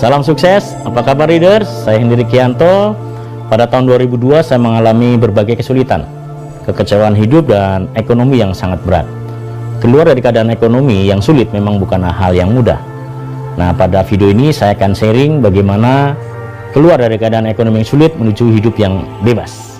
Salam sukses, apa kabar leaders? Saya Hendrik Kianto. Pada tahun 2002 saya mengalami berbagai kesulitan, kekecewaan hidup dan ekonomi yang sangat berat. Keluar dari keadaan ekonomi yang sulit memang bukan hal yang mudah. Nah, pada video ini saya akan sharing bagaimana keluar dari keadaan ekonomi yang sulit menuju hidup yang bebas.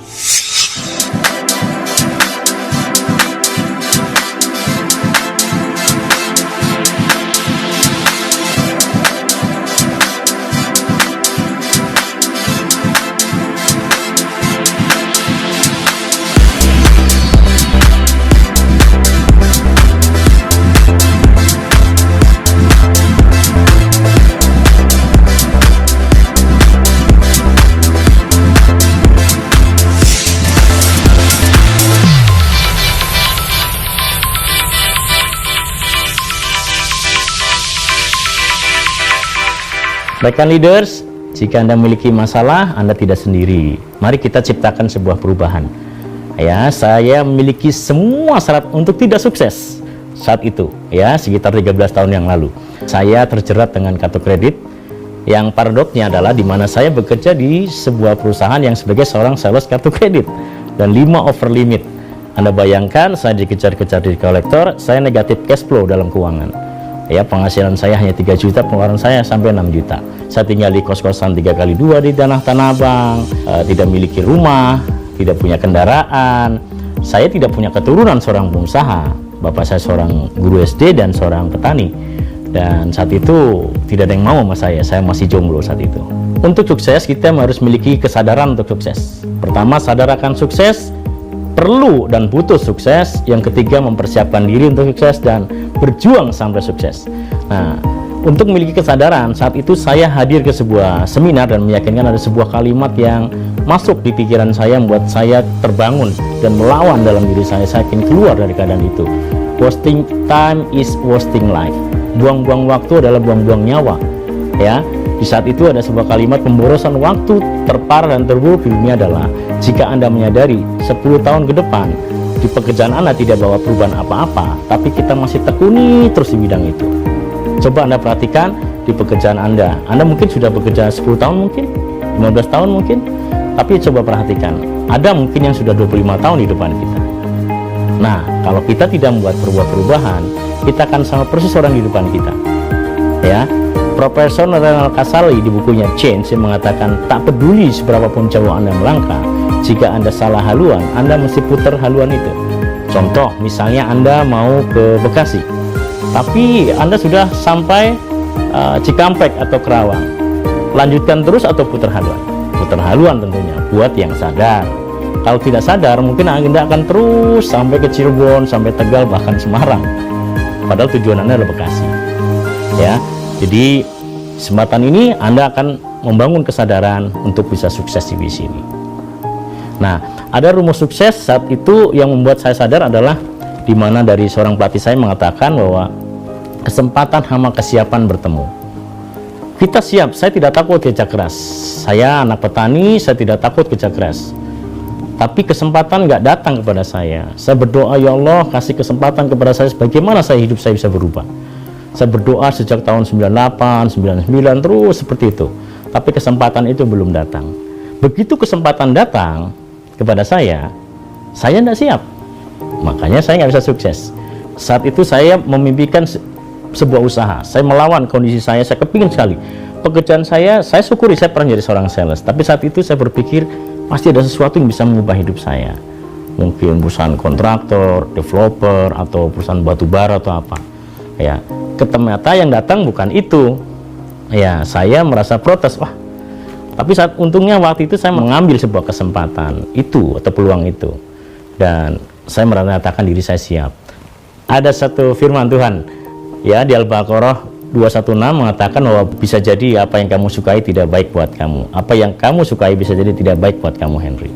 Baikkan leaders, jika Anda memiliki masalah, Anda tidak sendiri. Mari kita ciptakan sebuah perubahan. Ya, saya memiliki semua syarat untuk tidak sukses saat itu, ya, sekitar 13 tahun yang lalu. Saya terjerat dengan kartu kredit. Yang paradoksnya adalah di mana saya bekerja di sebuah perusahaan yang sebagai seorang sales kartu kredit dan 5 over limit. Anda bayangkan, saya dikejar-kejar di kolektor, saya negatif cash flow dalam keuangan. Ya, penghasilan saya hanya 3 juta, pengeluaran saya sampai 6 juta. Saya tinggal di kos-kosan 3x2 di Tanah Abang, tidak memiliki rumah, tidak punya kendaraan. Saya tidak punya keturunan seorang pengusaha. Bapak saya seorang guru SD dan seorang petani. Dan saat itu tidak ada yang mau sama saya masih jomblo saat itu. Untuk sukses kita harus memiliki kesadaran untuk sukses. Pertama, sadar akan sukses, perlu dan butuh sukses. Yang ketiga, mempersiapkan diri untuk sukses dan berjuang sampai sukses. Nah, untuk memiliki kesadaran, saat itu saya hadir ke sebuah seminar dan meyakinkan ada sebuah kalimat yang masuk di pikiran saya, membuat saya terbangun dan melawan dalam diri saya. Saya ingin keluar dari keadaan itu. Wasting time is wasting life. Buang-buang waktu adalah buang-buang nyawa. Ya, di saat itu ada sebuah kalimat, pemborosan waktu terparah dan terburuk di dunia adalah jika Anda menyadari 10 tahun ke depan di pekerjaan Anda tidak bawa perubahan apa-apa, tapi kita masih tekuni terus di bidang itu. Coba Anda perhatikan di pekerjaan Anda mungkin sudah bekerja 10 tahun, mungkin 15 tahun mungkin, tapi coba perhatikan, ada mungkin yang sudah 25 tahun di depan kita. Nah, kalau kita tidak membuat perubahan, kita akan sama persis orang di depan kita. Ya, Profesor Renal Kasali di bukunya Change mengatakan, tak peduli seberapapun jauh Anda melangkah, jika Anda salah haluan, Anda mesti putar haluan itu. Contoh, misalnya Anda mau ke Bekasi, tapi Anda sudah sampai Cikampek atau Kerawang. Lanjutkan terus atau putar haluan? Putar haluan tentunya, buat yang sadar. Kalau tidak sadar, mungkin Anda akan terus sampai ke Cirebon, sampai Tegal, bahkan Semarang. Padahal tujuan Anda adalah Bekasi. Ya, jadi kesempatan ini Anda akan membangun kesadaran untuk bisa sukses di sini. Nah, ada rumus sukses saat itu yang membuat saya sadar adalah di mana dari seorang pelatih saya mengatakan bahwa kesempatan sama kesiapan bertemu. Kita siap, saya tidak takut kerja keras. Saya anak petani, saya tidak takut kerja keras. Tapi kesempatan nggak datang kepada saya. Saya berdoa, ya Allah, kasih kesempatan kepada saya bagaimana hidup saya bisa berubah. Saya berdoa sejak tahun 98, 99 terus seperti itu. Tapi kesempatan itu belum datang. Begitu kesempatan datang kepada saya tidak siap. Makanya saya nggak bisa sukses. Saat itu saya memimpikan sebuah usaha. Saya melawan kondisi saya kepingin sekali. Pekerjaan saya syukuri saya pernah jadi seorang sales. Tapi saat itu saya berpikir pasti ada sesuatu yang bisa mengubah hidup saya. Mungkin perusahaan kontraktor, developer, atau perusahaan batu bara atau apa. Ya, ternyata yang datang bukan itu. Ya, saya merasa protes. Wah, tapi saat untungnya waktu itu saya mengambil sebuah kesempatan itu atau peluang itu, dan saya mengatakan diri saya siap. Ada satu firman Tuhan, ya, di Al-Baqarah 216 mengatakan bahwa bisa jadi apa yang kamu sukai tidak baik buat kamu, apa yang kamu sukai bisa jadi tidak baik buat kamu, Henry.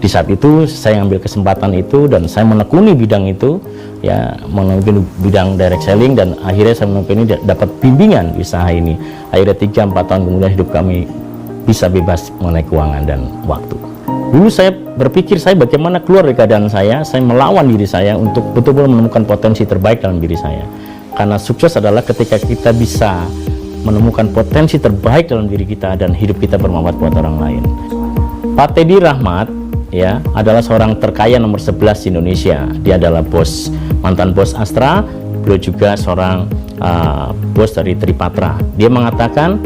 Di saat itu saya ambil kesempatan itu dan saya menekuni bidang itu, ya, menekuni bidang direct selling, dan akhirnya saya menekuni dapat bimbingan usaha ini. Akhirnya 3-4 tahun kemudian hidup kami bisa bebas mengenai keuangan dan waktu. Dulu saya berpikir saya bagaimana keluar dari keadaan saya melawan diri saya untuk betul-betul menemukan potensi terbaik dalam diri saya. Karena sukses adalah ketika kita bisa menemukan potensi terbaik dalam diri kita dan hidup kita bermanfaat buat orang lain. Pak Teddy Rahmat ya adalah seorang terkaya nomor 11 di Indonesia. Dia adalah mantan bos Astra, beliau juga seorang bos dari Tripatra. Dia mengatakan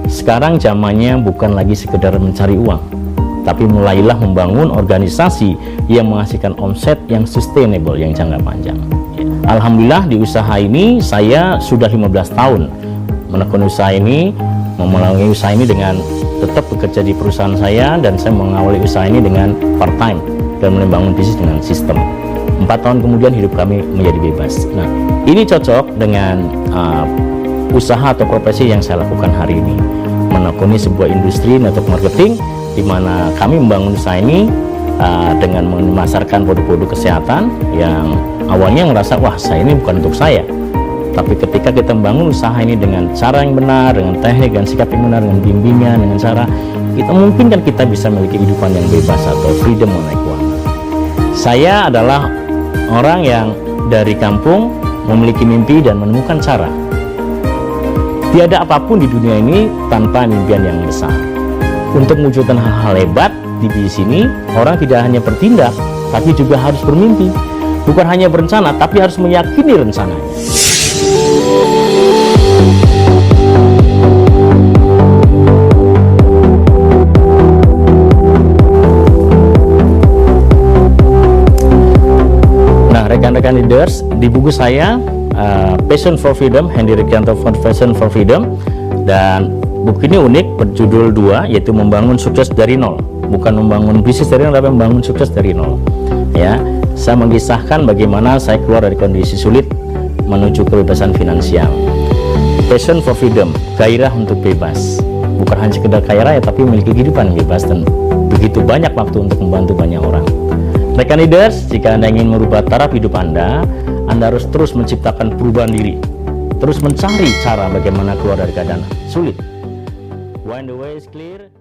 sekarang zamannya bukan lagi sekedar mencari uang, tapi mulailah membangun organisasi yang menghasilkan omset yang sustainable, yang jangka panjang. Alhamdulillah di usaha ini saya sudah 15 tahun menekuni usaha ini, memelangi usaha ini dengan tetap bekerja di perusahaan saya, dan saya mengawali usaha ini dengan part time dan membangun bisnis dengan sistem. 4 tahun kemudian hidup kami menjadi bebas. Nah, ini cocok dengan usaha atau profesi yang saya lakukan hari ini, menekuni sebuah industri network marketing di mana kami membangun usaha ini dengan memasarkan produk-produk kesehatan yang awalnya ngerasa wah saya ini bukan untuk saya, tapi ketika kita membangun usaha ini dengan cara yang benar, dengan teknik dan sikap yang benar, dengan bimbingan, dengan cara kita memungkinkan kita bisa memiliki kehidupan yang bebas atau freedom mengenai keuangan. Saya adalah orang yang dari kampung memiliki mimpi dan menemukan cara. Tiada apapun di dunia ini tanpa mimpian yang besar. Untuk mewujudkan hal-hal hebat di sini, orang tidak hanya bertindak, tapi juga harus bermimpi. Bukan hanya berencana, tapi harus meyakini rencananya. Nah, rekan-rekan leaders, di buku saya Passion for Freedom, Hendy Rikianto Passion for Freedom, dan buku ini unik, berjudul 2, yaitu membangun sukses dari nol. Bukan membangun bisnis dari nol, tapi membangun sukses dari nol. Ya, saya mengisahkan bagaimana saya keluar dari kondisi sulit menuju kebebasan finansial. Passion for Freedom, gairah untuk bebas. Bukan hanya sekedar kaya raya, tapi memiliki kehidupan yang bebas dan begitu banyak waktu untuk membantu banyak orang. Rekan leaders, jika Anda ingin merubah taraf hidup Anda harus terus menciptakan perubahan diri, terus mencari cara bagaimana keluar dari keadaan sulit. When the way is clear,